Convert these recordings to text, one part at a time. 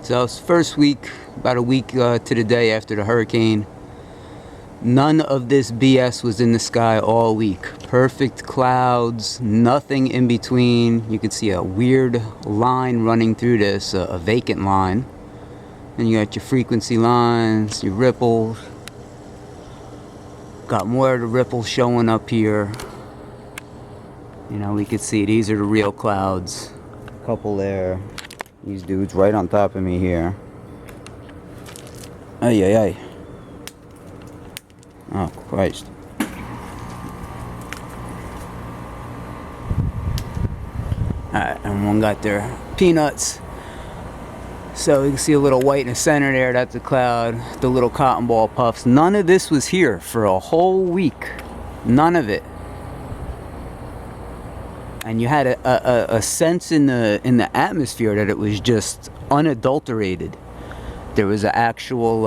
So it's first week, about a week to the day after the hurricane. None of this BS was in the sky all week. Perfect clouds, nothing in between. You can see a weird line running through this, a vacant line. And you got your frequency lines, your ripples. Got more of the ripples showing up here. You know, we could see these are the real clouds. A couple there. These dudes right on top of me here. Ay, ay, ay. Oh, Christ. Alright, and one got their peanuts. So you can see a little white in the center there, that's a cloud. The little cotton ball puffs. None of this was here for a whole week. None of it. And you had a sense in the atmosphere that it was just unadulterated. There was an actual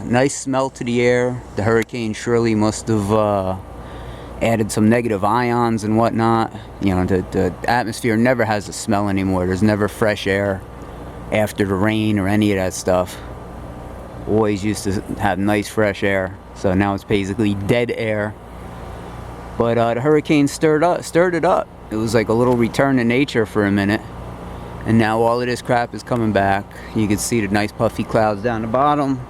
nice smell to the air. The hurricane surely must have added some negative ions and whatnot. You know, the atmosphere never has a smell anymore. There's never fresh air after the rain or any of that stuff. Always used to have nice fresh air. So now it's basically dead air. But the hurricane stirred it up. It was like a little return to nature for a minute. And now all of this crap is coming back. You can see the nice puffy clouds down the bottom.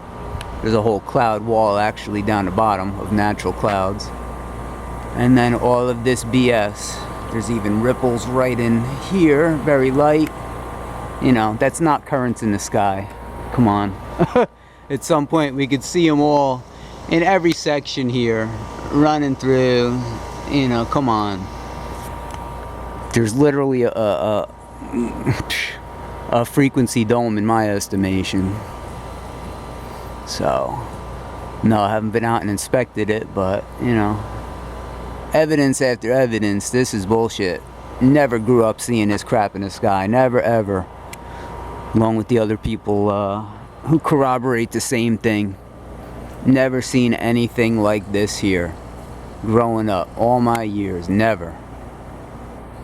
There's a whole cloud wall actually down the bottom of natural clouds. And then all of this BS. There's even ripples right in here, very light. You know, that's not currents in the sky. Come on. At some point we could see them all in every section here, running through. You know, come on. There's literally a frequency dome in my estimation. So, no, I haven't been out and inspected it, but, you know, evidence after evidence, this is bullshit. Never grew up seeing this crap in the sky. Never, ever. Along with the other people who corroborate the same thing. Never seen anything like this here. Growing up, all my years, never.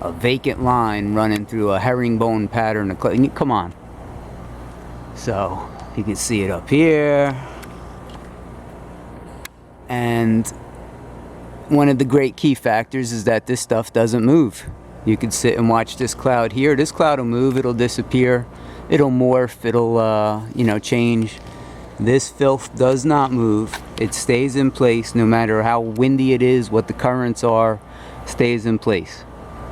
A vacant line running through a herringbone pattern. Come on. So, you can see it up here. And one of the great key factors is that this stuff doesn't move. You can sit and watch this cloud here. This cloud will move, it'll disappear, it'll morph, it'll, you know, change. This filth does not move. It stays in place no matter how windy it is, what the currents are, stays in place.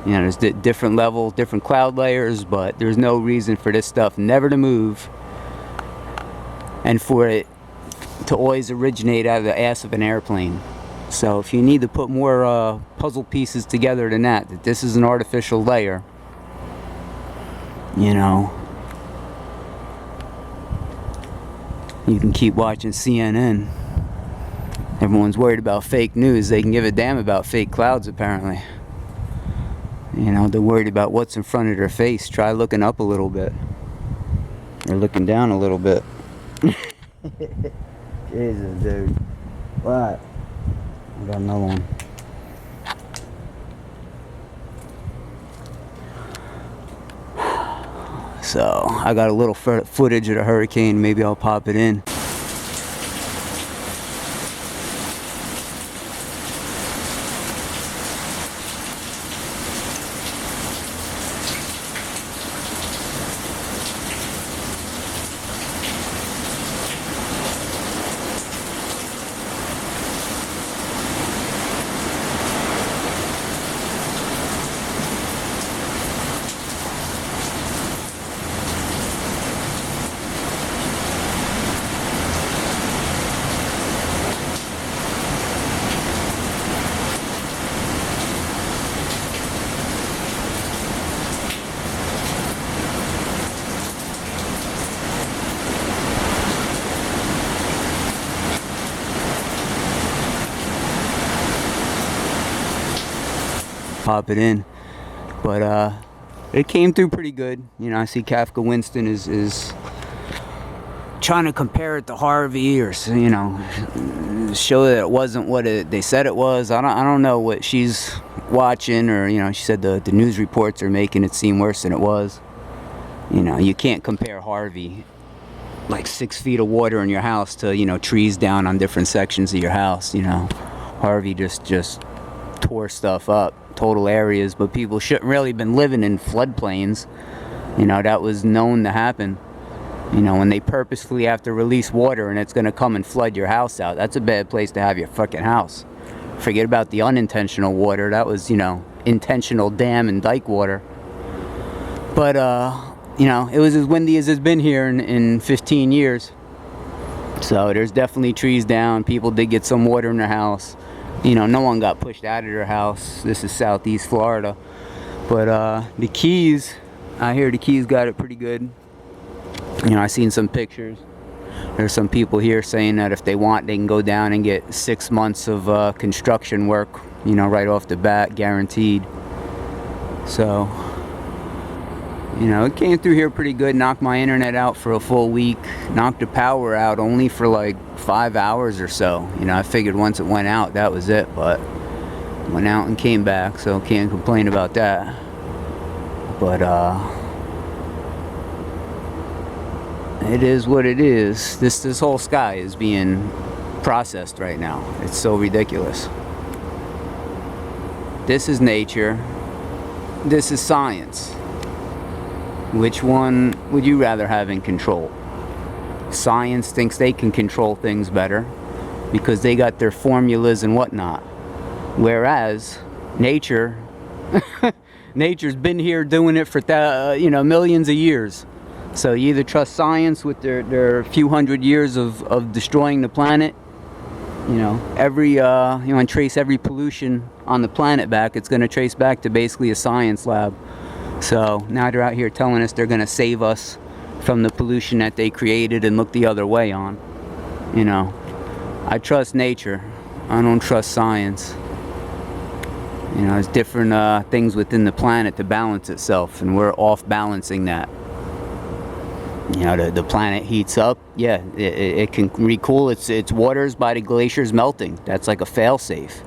You know, there's different levels, different cloud layers, but there's no reason for this stuff never to move and for it to always originate out of the ass of an airplane. So if you need to put more puzzle pieces together than that this is an artificial layer, you know, you can keep watching CNN. Everyone's worried about fake news. They can give a damn about fake clouds, apparently. You know, they're worried about what's in front of their face. Try looking up a little bit. Or looking down a little bit. Jesus, dude. What? I got another one. So, I got a little footage of the hurricane. Maybe I'll pop it in. Pop it in, but it came through pretty good. You know, I see Kafka Winston is trying to compare it to Harvey, or, you know, show that it wasn't what they said it was. I don't know what she's watching, or, you know, she said the news reports are making it seem worse than it was. You know, you can't compare Harvey like 6 feet of water in your house to, you know, trees down on different sections of your house. You know, Harvey just tore stuff up, total areas, but people shouldn't really been living in floodplains. You know, that was known to happen. You know, when they purposefully have to release water and it's going to come and flood your house out, that's a bad place to have your fucking house. Forget about the unintentional water. That was, you know, intentional dam and dike water. But, you know, it was as windy as it's been here in 15 years. So there's definitely trees down. People did get some water in their house. You know, no one got pushed out of their house. This is Southeast Florida. But the Keys, I hear the Keys got it pretty good. You know, I seen some pictures. There's some people here saying that if they want, they can go down and get 6 months of construction work, you know, right off the bat, guaranteed. So, you know, it came through here pretty good, knocked my internet out for a full week, knocked the power out only for like 5 hours or so. You know, I figured once it went out, that was it, but went out and came back, so can't complain about that. But, it is what it is. This whole sky is being processed right now. It's so ridiculous. This is nature. This is science. Which one would you rather have in control? Science thinks they can control things better because they got their formulas and whatnot. Whereas nature, nature's been here doing it for you know, millions of years. So you either trust science with their few hundred years of destroying the planet. You know, you want to trace every pollution on the planet back, it's going to trace back to basically a science lab. So now they're out here telling us they're going to save us from the pollution that they created and look the other way on. You know, I trust nature. I don't trust science. You know, there's different things within the planet to balance itself, and we're off balancing that. You know, the planet heats up. Yeah, it can recool its waters by the glaciers melting. That's like a fail-safe.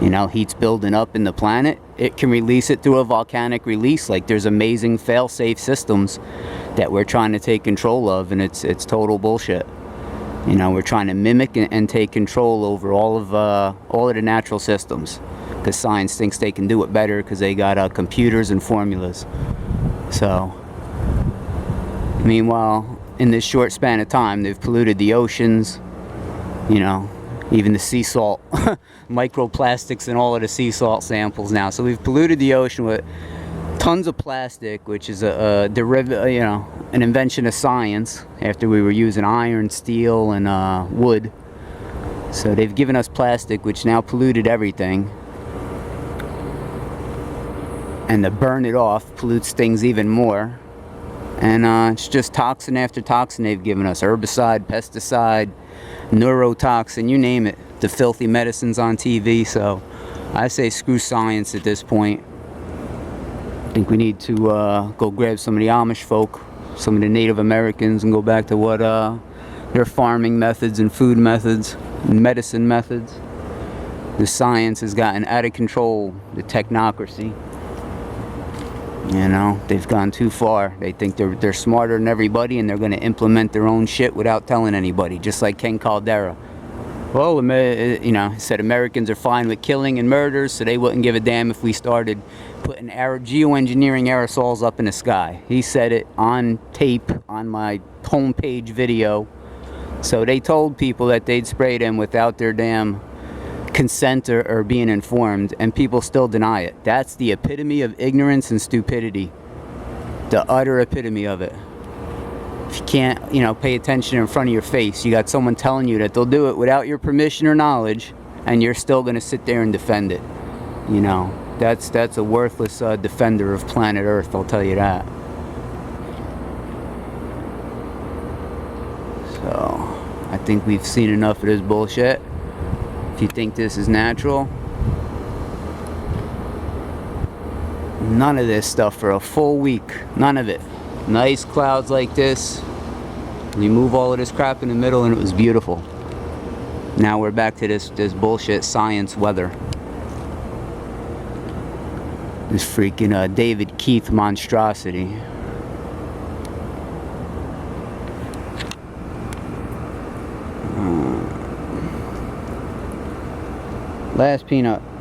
You know, heat's building up in the planet. It can release it through a volcanic release. Like, there's amazing fail-safe systems that we're trying to take control of, and it's total bullshit. You know, we're trying to mimic and take control over all of the natural systems, because science thinks they can do it better because they got computers and formulas. So, meanwhile, in this short span of time, they've polluted the oceans, you know, even the sea salt, microplastics in all of the sea salt samples now. So we've polluted the ocean with tons of plastic, which is a derivative, you know, an invention of science after we were using iron, steel, and wood. So they've given us plastic, which now polluted everything. And to burn it off pollutes things even more. And it's just toxin after toxin they've given us. Herbicide, pesticide, neurotoxin, you name it. The filthy medicines on TV. So I say screw science at this point. I think we need to go grab some of the Amish folk, some of the Native Americans, and go back to what their farming methods and food methods and medicine methods. The science has gotten out of control. The technocracy. You know, they've gone too far. They think they're smarter than everybody, and they're going to implement their own shit without telling anybody, just like Ken Caldera. Well, you know, he said Americans are fine with killing and murders, so they wouldn't give a damn if we started putting geoengineering aerosols up in the sky. He said it on tape on my homepage video. So they told people that they'd spray them without their damn consent or being informed, and people still deny it. That's the epitome of ignorance and stupidity. The utter epitome of it. If you can't, you know, pay attention in front of your face, you got someone telling you that they'll do it without your permission or knowledge, and you're still going to sit there and defend it. You know, that's a worthless defender of planet Earth, I'll tell you that. So, I think we've seen enough of this bullshit. If you think this is natural, none of this stuff for a full week. None of it. Nice clouds like this. Remove all of this crap in the middle and it was beautiful. Now we're back to this bullshit science weather. This freaking David Keith monstrosity. Last peanut.